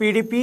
PDP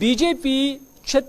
BJP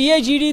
PAGD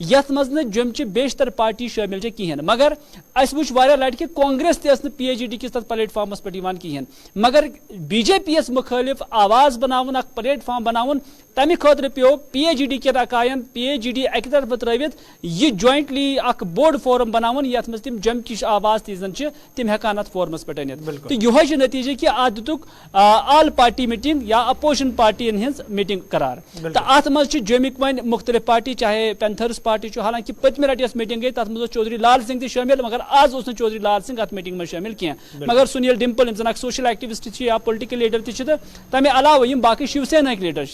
یتھ مز جمچہ بیشتر پارٹی شامل کہین مگر اس وچ واریاہ لٹہ کہ کانگریس تہ پی ایچ ڈی کس تک پلیٹ فارمس پہ کہین مگر بی جے پی یس مخالف آواز بناون اخ پلیٹ فارم بناون تمہ خاطر پیو پی ایچ ڈی کن اکائن پی ایچ ڈی اکہ طرف ترٲوِتھ یہ جوائنٹلی اخ بوڑ فورم بناون یتھ مز تم جم کش آواز تیزن تم ہیکان ات فورمس پہ انت تو یہ نتیجہ کہ ات دتک آل پارٹی میٹنگ یا اپوزیشن پارٹین ہز میٹنگ قرار تو ات مز جمک ون مختلف پارٹی چاہے پینتھرس پارٹی حالانکہ پتمہ لٹہ یس میٹنگ گئی تر مز چودھری لال سنگھ تہ شامل مگر آز اس چودھری لال سنگھ ات میٹنگ مز شامل کی مگر سنیل ڈمپل زن اخ سوشل ایکٹیوسٹ یا پولیٹیکل لیڈر تہ تمہ علاوہ باقی شیو سینا لیڈر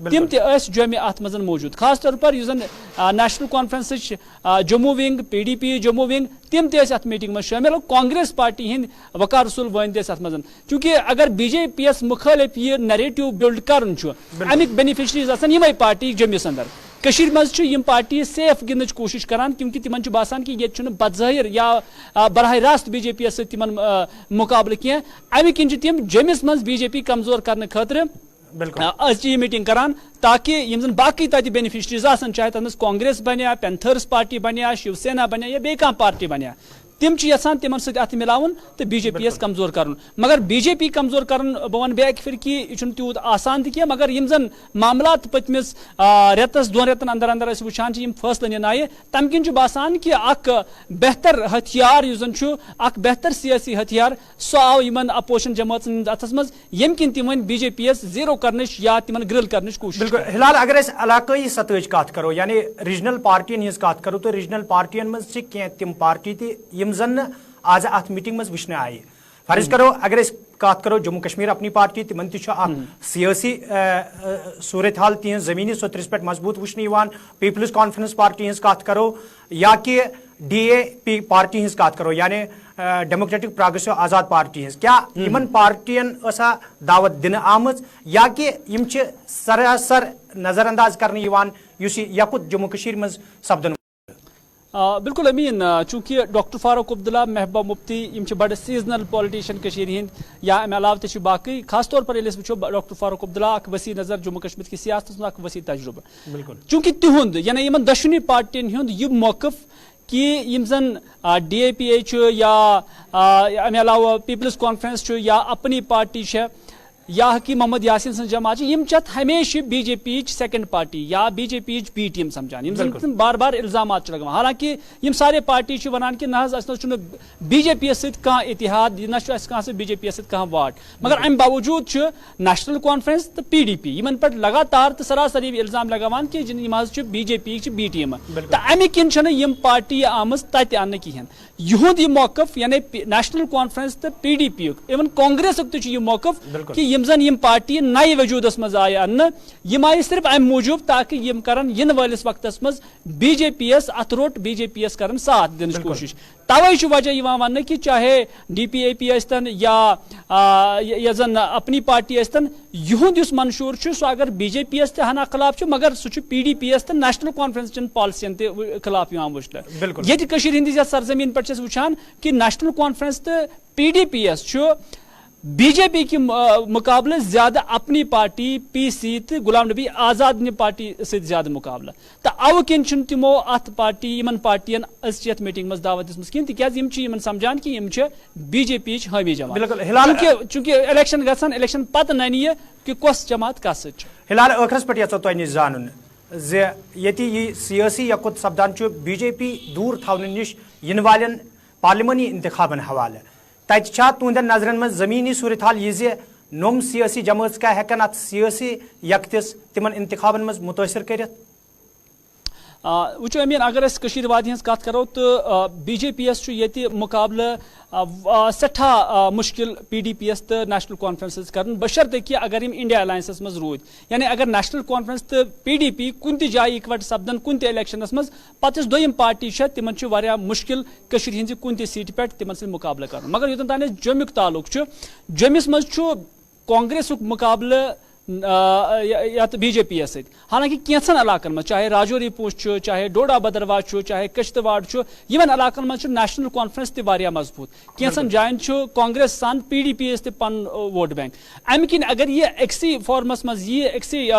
تم تہ جمع ات مز موجود خاص طور پر اس national conference Jammu wing P D P Jammu wing تم تہ ات میٹنگ مز شامل کانگریس پارٹی ہند وقار رسول وین تہ ات مز چونکہ اگر بی جے پی یس مخالف یہ نیریٹو بلڈ کرن امیک بینیفیشریز آسان یمے پارٹی جمعس اندر کشیر مز یم پارٹی سیف گندنچ کوشش کران کیونکہ تمن باسان کہ یہ بدظاہر یا براہ راست بی جے پی یس تمن مقابلہ کی امہ کن تم جمعس مز بی جے پی کمزور کرنے خاطر یہ میٹنگ کران تاکہ یم زن باقی تتہ بینیفیشریز آسان چاہے تر کانگریس بنیا پینتھرس پارٹی بنیا شیو سینا بنیا یا بیٚیہِ کانٛہہ پارٹی بنیا تم یژھان تمن سۭتۍ اتھ ملاون تو بی جے پی یس کمزور کرن مگر بی جے پی کمزور کرن بہ ون بیٚیہِ اکہِ پھر کہ یہ تیوٗت آسان تہ مگر یم زن معاملات پتمس رٮ۪تس دۄن رٮ۪تن اندر اندر أسۍ وٕچھان یم فٲصلہٕ نِنہٕ آیہِ تمہِ کِنۍ چھُ باسان کہ اکھ بہتر ہتھیار یُس زن چھُ اکھ بہتر سیاسی ہتھیار سُہ آو یمن اپوزیشن جماعتن ہٕنٛدِس اتھس منٛز ییٚمہِ کِنۍ تم وۄنۍ بی جے پی یس زیٖرو کرنٕچ یا تمن گرل کرنٕچ کوٗشش بالکل ہلال اگر أسۍ علاقٲیی سطحٕچ کتھ کرو یعنی ریجنل پارٹین ہٕنٛز کتھ کرو تو ریجنل پارٹین منٛز چھِ کینٛہہ تِم پارٹی تہِ یم زن آز ات میٹنگ مز وچھنے آئی فرض کرو اگر اس کات کرو جموں کشمیر اپنی پارٹی تمن تہ سیاسی صورت حال تہذ زمینی سطرس پہ مضبوط وچھنے پیپلز کانفرنس پارٹی ہز کات کرو یا کہ ڈی اے پی پارٹی ہز کات کرو یعنی ڈیموکریٹک پروگریسو آزاد پارٹی ہز کیا یمن پارٹین ٲسا دعوت دن آمٕژ یا کہ یم چھ سراسر نظر انداز کرنے یس یکت جموں کشیر مز سپدن بالکل امین چونکہ ڈاکٹر فاروق عبداللہ محبوبہ مفتی یم بڑے سیزنل پالٹیشن ہند یا امہ علاوہ تہ باقی خاص طور پر وچو ڈاکٹر فاروق عبداللہ اخ وسیع نظر جموں کشمیر کی سیاست میں وسیع تجربہ بالکل چونکہ تہد یعنی ان دشونی پارٹین ہند یہ موقف کہ یم زن ڈی اے پی اے یا امہ علاوہ پیپلز کانفرنس یا اپنی پارٹی یا حکیم محمد یاسین سن جماعت یم چھ ہمیشہ بی جے پی سیکنڈ پارٹی یا B J P be team سمجھان یم زن بار بار الزامات لگان حالانکہ یم سارے پارٹی ونان کہ نہ بی جے پی ست کھانا اتحاد نہ بی جے پی ست کھانا واٹ مگر ام باوجود نیشنل کانفرنس تو پی ڈی پی ان پہ لگاتار تو سراسر الزام لگان کہ B J P be team تو امہ کن یم پارٹی آم تت ان کہین یہد یہ موقف یعنی نیشنل کانفرنس تو پی ڈی پی ایون کانگریس تہ موقف کہ یم زن یم پارٹی نئے وجودس مز آئی ان آئی صرف ام موجود تاکہ یم کرن ین والس وقتس مز بی جے پی یس ات روٹ بی جے پی یس کرن ساتھ دن کوشش توے وجہ ون کہ چاہے ڈی پی اے پی ٲسۍتن یا زن اپنی پارٹی ٲسۍتن یہد اس منشور سہ اگر بی جے پی یس ہنا خلاف مگر سہ پی ڈی پی یس تو نیشنل کانفرنس چن پالسین تہ خلاف وچھنہٕ یہ ہندس یتھ سرزمین پہ وچھان کہ نیشنل کانفرنس تو پی ڈی پی یس بی جے پی کے مقابلہ زیادہ اپنی پارٹی پی سی تو غلام نبی آزاد پارٹی ست زیادہ مقابلہ تو او کن تمو ات پارٹی ان پارٹین یت میٹنگ مز دعوت دس کھین تم سمجھان کہ بی جے پی حامی جماعت چونکہ الیکشن گھن الیکشن پتہ ننہ یہ کہ کس جماعت کس ہلال ٲخرس پہ یژھو تہ نش زانن یہ سیاسی یکت سپدان بی جے پی دور تھونہ نش ین والن پارلیمانی انتخابن حوالہ تتہ تہندین نظرن من زمینی صورتحال یہ نوم سیاسی جماعت کیا ہیکن ات سیاسی یکتس تمن انتخابن من متاثر کرت وچو امین اگر وادی ہز کت کرو تو بی جے پی یس یہ مقابلہ سٹھا مشکل پی ڈی پی یس تو نیشنل کانفرنس کرن بشرطے کہ اگر انڈیا الائنسس مز رود یعنی اگر نیشنل کانفرنس تو پی ڈی پی کن تہ جائے اکوٹ سپدن کن تہ الیکشنس مز پتہ دویم پارٹی تمن واریاہ مشکل ہند کن تہ سیٹ پہ تمن سی مقابلہ کرن مگر یوتن تان جمک تعلق جمس مز کانگریس مقابلہ یا بی جے پی یس ست حالانکہ کینژن علاقن مز چاہے راجوری پونچھ چاہے ڈوڈا بدرواہ چاہے کشتواڑ یمن علاقن مز نیشنل کانفرنس تہ واریاہ مضبوط کینژن جائن کانگریس سان پی ڈی پی یس تہ پن ووٹ بینک امہ کن اگر یہ اکسی فارمس مز یہ اکسی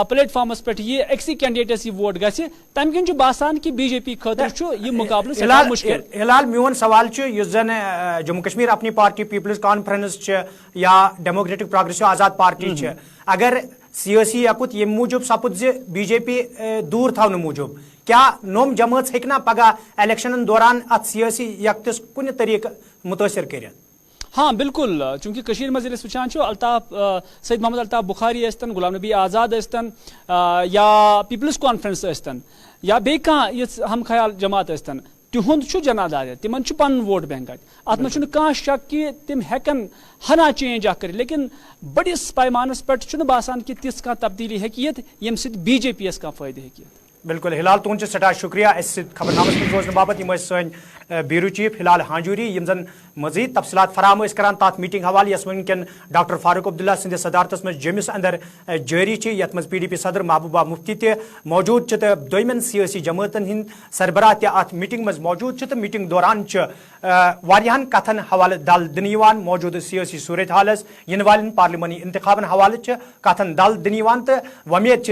پلیٹ فارمس پہ یہ اکسی کینڈیڈیٹس یہ ووٹ گژھِ تمہ کن باسان کہ بی جے پی خاطر یہ مقابلہ سٹھاہ مشکل. ہلال میون سوال یس زن جموں کشمیر اپنی پارٹی پیپلز کانفرنس یا ڈیموکریٹک پروگریسو آزاد پارٹی اگر سیاسی یکت یم موجود سپد زِ بی جے پی دور تھونہ موجود کیا نوم جماعت ہیکہ نا پگہ الیکشن دوران ات سیاسی یکتس کن طریقہ متاثر کرت؟ ہاں بالکل چونکہ کشیر مز وچان الطاف سید محمد الطاف بخاری ٲسۍتن غلام نبی آزاد ٲسۍتن یا پیپلز کانفرنس ٲسۍتن یا بیٚیہِ کانٛہہ یِژھ ہم خیال جماعت ٲسۍتن تہند جنادارت تمن پن ووٹ بینک ات مجھ کھانا شک کہ تم ہیکن ہنا چینج کر لیکن بڑس پیمانس پہ باسان کہ تیس کھانا تبدیلی ہیت یم سۭتۍ بی جے پی یس کھانا فائدہ ہیت. بالکل ہلال تہد سٹھا شکریہ اس خبرنامس مز روزن باپت یم سن بیورو چیف ہلال ہانجوری یم زن مزید تفصیلات فراہم کران تات میٹنگ حوالہ یس ونکن ڈاکٹر فاروق عبداللہ سندس صدارتس مز جمس اندر جاری یت مز پی ڈی پی صدر محبوبہ مفتی تہ موجود تو دویمن سیاسی جماعتن ہند سربراہ تہ ات میٹنگ مز موجود تو میٹنگ دوران واریاہن کتھن حوالہ دل دن موجود سیاسی صورت حالس ین والن پارلیمانی انتخابن حوالہ کتھن دل دن تو ومید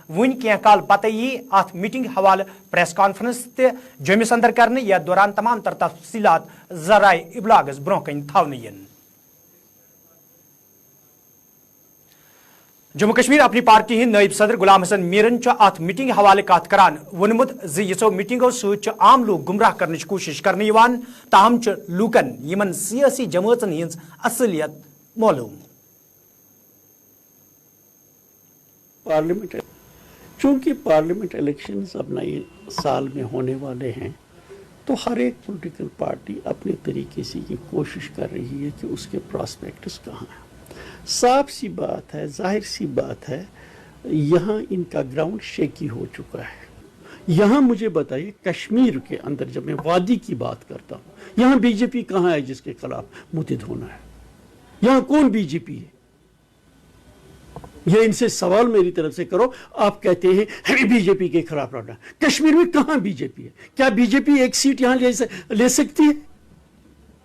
ون کی کال پتہ یہ ات میٹنگ حوالہ پریس کانفرنس تہ جمس اندر کرنے یتھ دوران تمام تر تفصیلات ذرائع ابلاغس برہ کن تھونہ ین. جموں کشمیر اپنی پارٹی ہند نائب صدر غلام حسن میرن ات میٹنگ حوالہ کت کران ونمت زو میٹنگو ست عام لوگ گمراہ کرنے کوشش کرنے تاہم لوکن یمن سیاسی جماعتن ہز اصلیت معلوم. پارلیمنٹ چونکہ پارلیمنٹ الیکشنز اب نئے سال میں ہونے والے ہیں تو ہر ایک پولیٹیکل پارٹی اپنے طریقے سے یہ کوشش کر رہی ہے کہ اس کے پراسپیکٹس کہاں ہیں. صاف سی بات ہے، ظاہر سی بات ہے، یہاں ان کا گراؤنڈ شیکی ہو چکا ہے. یہاں مجھے بتائیے کشمیر کے اندر جب میں وادی کی بات کرتا ہوں یہاں بی جے پی کہاں ہے جس کے خلاف متحد ہونا ہے؟ یہاں کون بی جے پی ہے؟ یہ ان سے سوال میری طرف سے کرو. آپ کہتے ہیں ہمیں بی جے پی کے خلاف لڑنا. کشمیر میں کہاں بی جے پی ہے؟ کیا بی جے پی ایک سیٹ یہاں لے سکتی ہے؟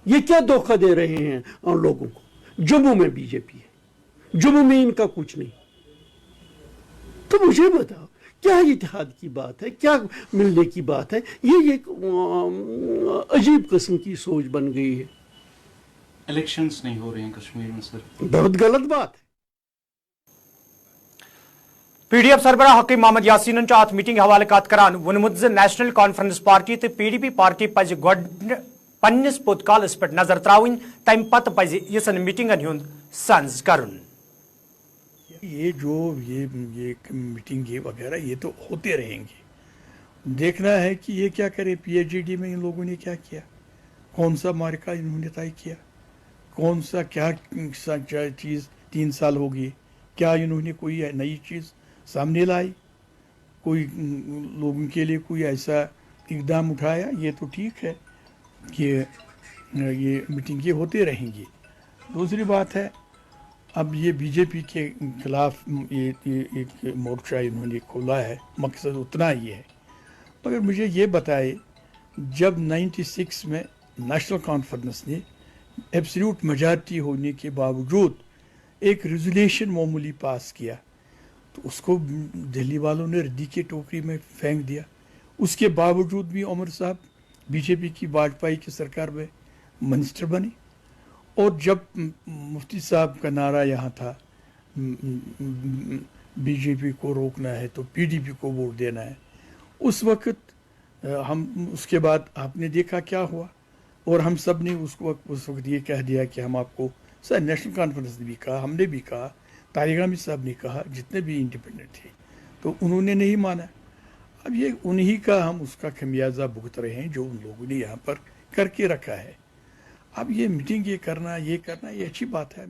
یہ کیا دھوکہ دے رہے ہیں ان لوگوں کو؟ جموں میں بی جے پی ہے، جموں میں ان کا کچھ نہیں. تو مجھے بتاؤ کیا اتحاد کی بات ہے، کیا ملنے کی بات ہے؟ یہ ایک عجیب قسم کی سوچ بن گئی ہے. الیکشنز نہیں ہو رہے ہیں کشمیر میں سر، بہت غلط بات ہے. پی ڈی ایف سربراہ حکیم محمد یاسین ات میٹنگ حوالہ کت کران ونمت نیشنل کانفرنس پارٹی تو پی ڈی پی پارٹی پز گڈ پنس پوت کالس پہ نظر تراؤن تمہ پتہ پز یژن میٹنگن ہند سنز کرن. یہ جو یہ میٹنگ یہ وغیرہ یہ تو ہوتے رہیں گے. دیکھنا ہے کہ یہ کیا کرے. پی ایچ ڈی میں ان لوگوں نے کیا کیا، کون سا مارکہ انہوں نے طے کیا، کون سا کیا چیز 3 سال ہو گئی، کیا انہوں نے کوئی نئی چیز سامنے لائی، کوئی لوگوں کے لیے کوئی ایسا اقدام اٹھایا. یہ تو ٹھیک ہے کہ یہ میٹنگ یہ ہوتے رہیں گی. دوسری بات ہے اب یہ بی جے پی کے خلاف یہ ایک مورچہ انہوں نے کھولا ہے، مقصد اتنا ہی ہے. مگر مجھے یہ بتائے جب 96 میں نیشنل کانفرنس نے ایبسلیوٹ میجارٹی ہونے کے باوجود ایک ریزولیشن معمولی پاس کیا تو اس کو دہلی والوں نے ردی کے ٹوکری میں پھینک دیا. اس کے باوجود بھی عمر صاحب بی جے پی کی واجپئی کی سرکار میں منسٹر بنے. اور جب مفتی صاحب کا نعرہ یہاں تھا بی جے پی کو روکنا ہے تو پی ڈی پی کو ووٹ دینا ہے، اس وقت اس کے بعد آپ نے دیکھا کیا ہوا. اور ہم سب نے اس وقت یہ کہہ دیا کہ ہم آپ کو سر نیشنل کانفرنس نے بھی کہا، ہم نے بھی کہا، طارق حامد صاحب نے کہا، جتنے بھی انڈیپینڈنٹ تھے تو انہوں نے نہیں مانا. اب یہ انہی کا ہم اس کا خمیازہ بھگت رہے ہیں جو ان لوگوں نے یہاں پر کر کے رکھا ہے. اب یہ میٹنگ یہ کرنا یہ اچھی بات ہے.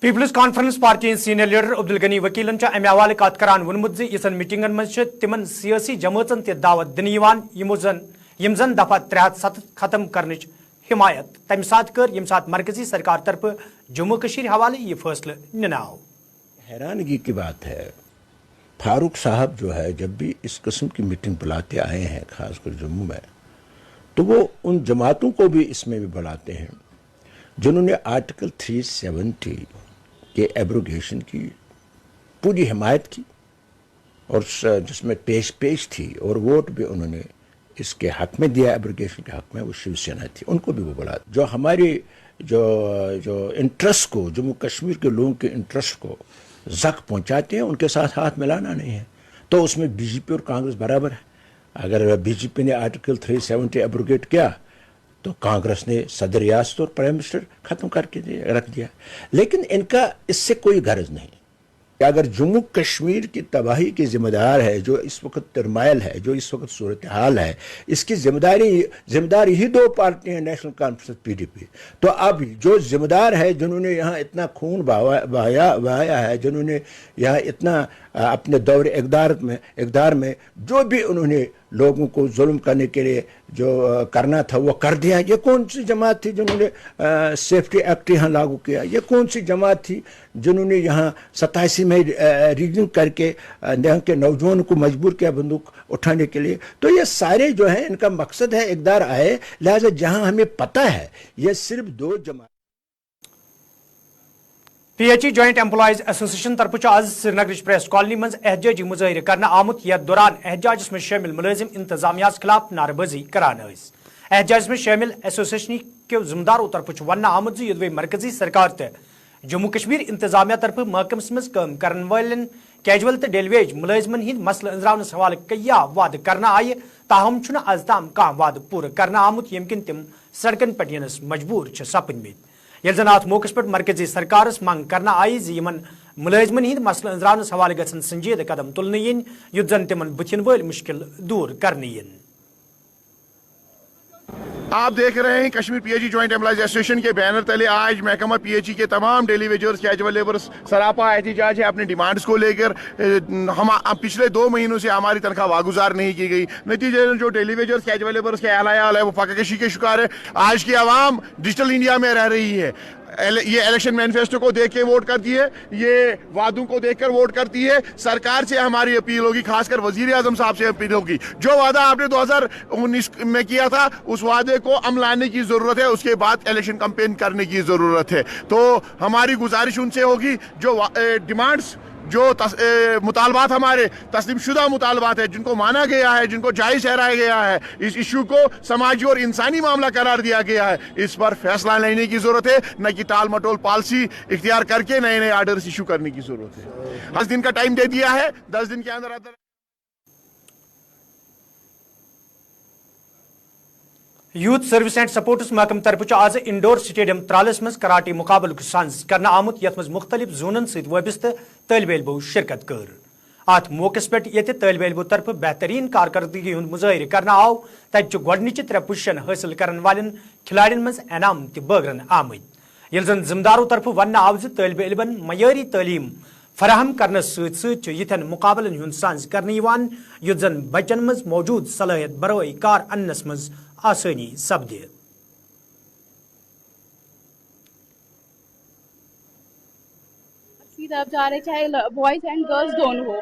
People's conference party senior leader Abdul Ghani وکیلن امہ حوالہ کت کران وونمت یژن میٹنگن مز تمن سیاسی جماعتن تہ دعوت دن یم زن دفعہ 307 ختم کرنچ حمایت تمہ سات کر یم سات مرکزی سرکار طرف جموں کشمیر حوالے یہ فیصلہ نناو. حیرانگی کی بات ہے فاروق صاحب جو ہے جب بھی اس قسم کی میٹنگ بلاتے آئے ہیں خاص کر جموں میں تو وہ ان جماعتوں کو بھی اس میں بھی بلاتے ہیں جنہوں نے آرٹیکل 370 کے ایبروگیشن کی پوری حمایت کی اور جس میں پیش تھی اور ووٹ بھی انہوں نے اس کے حق میں دیا ایبروگیشن کے حق میں وہ شیو سینا تھی ان کو بھی وہ بلاتے جو ہماری جو انٹرسٹ کو جموں کشمیر کے لوگوں کے انٹرسٹ کو زخم پہنچاتے ہیں ان کے ساتھ ہاتھ ملانا نہیں ہے. تو اس میں بی جے پی اور کانگریس برابر ہے. اگر بی جے پی نے آرٹیکل 370 ایبروگیٹ کیا تو کانگریس نے صدر ریاست اور پرائم منسٹر ختم کر کے رکھ دیا. لیکن ان کا اس سے کوئی غرض نہیں کہ اگر جموں کشمیر کی تباہی کی ذمہ دار ہے جو اس وقت ترمائل ہے جو اس وقت صورتحال ہے اس کی ذمہ دار یہی دو پارٹیاں ہیں نیشنل کانفرنس پی ڈی پی. تو اب جو ذمہ دار ہے جنہوں نے یہاں اتنا خون بہایا ہے جنہوں نے یہاں اتنا اپنے دور اقدار میں جو بھی انہوں نے لوگوں کو ظلم کرنے کے لیے جو کرنا تھا وہ کر دیا. یہ کون سی جماعت تھی جنہوں نے سیفٹی ایکٹ یہاں لاگو کیا؟ یہ کون سی جماعت تھی جنہوں نے یہاں 87 میں ریگنگ کر کے یہاں کے نوجوانوں کو مجبور کیا بندوق اٹھانے کے لیے؟ تو یہ سارے جو ہیں ان کا مقصد ہے اقدار آئے. لہذا جہاں ہمیں پتہ ہے یہ صرف دو جماعت. P H E joint employees association طرف آز سری نگر پریس کالونی من احتجاجی مظاہرہ کرنا آمت یتھ دوران احتجاجس میں شامل ملازم انتظامیہ خلاف نعرہ بازی کران. احتجاجس میں شامل ایسوسیشن کے ذمہ داروں طرف ونہ آمت زی مرکزی سرکار تو جموں کشمیر انتظامیہ طرف محکمس مز کام کرن والن کیجول تو ڈیلی ویج ملازمن ہند مسئلہ انزراونس حوالہ کیا وعدہ کرنا آئے تاہم چھُنہٕ آز تام کانٛہہ وعدہ پورٕ کرنا آمت یم کن تم سڑکن پہ ینس مجبور سپدمت. یل زن ات موقع پہ مرکزی سرکارس منگ کرنا آئی زِ یمن ملازمن ہند مسئلہ انزراونس حوالہ گژھن سنجیدہ قدم تلنہٕ ین یُتھ زن تمن بتھن وٲلۍ مشکل دور کرنہٕ ین. آپ دیکھ رہے ہیں Kashmir P H E joint employees association کے بینر تلے آج محکمہ پی ایچ ای کے تمام ڈیلی ویجرز کیجول لیبرز سراپا احتجاج ہے اپنے ڈیمانڈز کو لے کر. ہم پچھلے 2 مہینوں سے ہماری تنخواہ واگزار نہیں کی گئی. نتیجے جو ڈیلی ویجرز کیجول لیبرز کے اہل ہے وہ فاقہ کشی کے شکار ہے. آج کی عوام ڈیجیٹل انڈیا میں رہ رہی ہے. یہ الیکشن مینیفیسٹو کو دیکھ کے ووٹ کرتی ہے, یہ وعدوں کو دیکھ کر ووٹ کرتی ہے. سرکار سے ہماری اپیل ہوگی, خاص کر وزیر اعظم صاحب سے اپیل ہوگی, جو وعدہ آپ نے 2019 میں کیا تھا اس وعدے کو عمل لانے کی ضرورت ہے. اس کے بعد الیکشن کمپین کرنے کی ضرورت ہے. تو ہماری گزارش ان سے ہوگی جو ڈیمانڈز جو مطالبات ہمارے تسلیم شدہ مطالبات ہیں جن کو مانا گیا ہے, جن کو جائز ٹھہرایا گیا ہے, اس ایشو کو سماجی اور انسانی معاملہ قرار دیا گیا ہے, اس پر فیصلہ لینے کی ضرورت ہے, نہ کہ ٹال مٹول پالیسی اختیار کر کے نئے آرڈرز ایشو کرنے کی ضرورت ہے. 10 دن کا ٹائم دے دیا ہے, 10 دن کے اندر یوتھ سروس اینڈ سپورٹس محکمہ طرف آز انڈور سٹیڈیم ترالس مز کراٹے مقابلہ سانز کرنا آمت یت مز مختلف زونن ست وابستہ طالب علمو شرکت کر. ات موقع پہ یہ طالب علمو طرف بہترین کارکردگی ہند مظاہرہ کرنا آو تتہ گۄڈنچہ 3 پوزیشن حاصل کرن والن کھلاڑین مز انعام تہ بٲگرن آمت. یل زن ذمہ دارو طرف ونہ آو ز طالب علمن معیاری تعلیم فراہم کرنس ست یتھن مقابلن ہند سانز کرنے یُتھ زن بچن مز موجود صلاحیت برائے کار انس مز آسانی سپدِ. طرف جا رہے چاہے بوائز اینڈ گرلز دونوں ہو,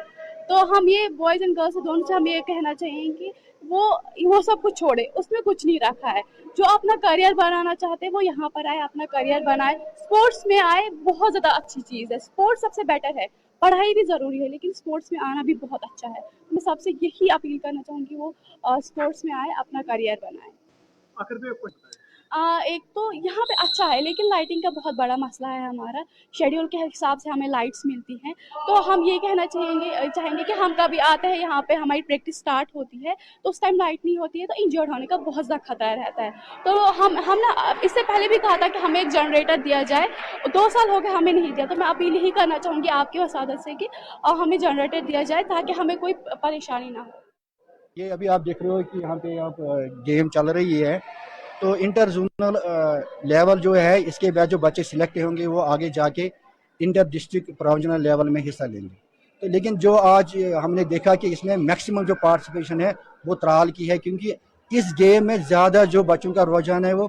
تو ہم یہ بوائز اینڈ گرلز دونوں سے ہم یہ کہنا چاہیں کہ وہ سب کچھ چھوڑے, اس میں کچھ نہیں رکھا ہے. جو اپنا کریئر بنانا چاہتے ہیں وہ یہاں پر آئے, اپنا کریئر بنائے, اسپورٹس میں آئے, بہت زیادہ اچھی چیز ہے. اسپورٹس سب سے بیٹر ہے, پڑھائی بھی ضروری ہے لیکن اسپورٹس میں آنا بھی بہت اچھا ہے. میں سب سے یہی اپیل کرنا چاہوں گی وہ اسپورٹس میں آئے, اپنا کریئر بنائے. ایک تو یہاں پہ اچھا ہے لیکن لائٹنگ کا بہت بڑا مسئلہ ہے. ہمارا شیڈیول کے حساب سے ہمیں لائٹس ملتی ہیں, تو ہم یہ کہنا چاہیں گے کہ ہم کبھی آتے ہیں یہاں پہ, ہماری پریکٹس سٹارٹ ہوتی ہے تو اس ٹائم لائٹ نہیں ہوتی ہے تو انجرڈ ہونے کا بہت زیادہ خطرہ رہتا ہے. تو ہم نے اس سے پہلے بھی کہا تھا کہ ہمیں ایک جنریٹر دیا جائے, 2 سال ہو گئے ہمیں نہیں دیا. تو میں اپیل یہی کرنا چاہوں گی آپ کی وسادت سے کہ ہمیں جنریٹر دیا جائے تاکہ ہمیں کوئی پریشانی نہ ہو. یہ ابھی آپ دیکھ رہے ہو کہ یہاں پہ گیم چل رہی ہے, تو انٹر زونل لیول جو ہے اس کے بعد جو بچے سلیکٹ ہوں گے وہ آگے جا کے انٹر ڈسٹرکٹ پروونشنل لیول میں حصہ لیں گے. تو لیکن جو آج ہم نے دیکھا کہ اس میں میکسیمم جو پارٹیسپیشن ہے وہ ترال کی ہے, کیونکہ اس گیم میں زیادہ جو بچوں کا رجحان ہے وہ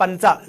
50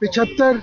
75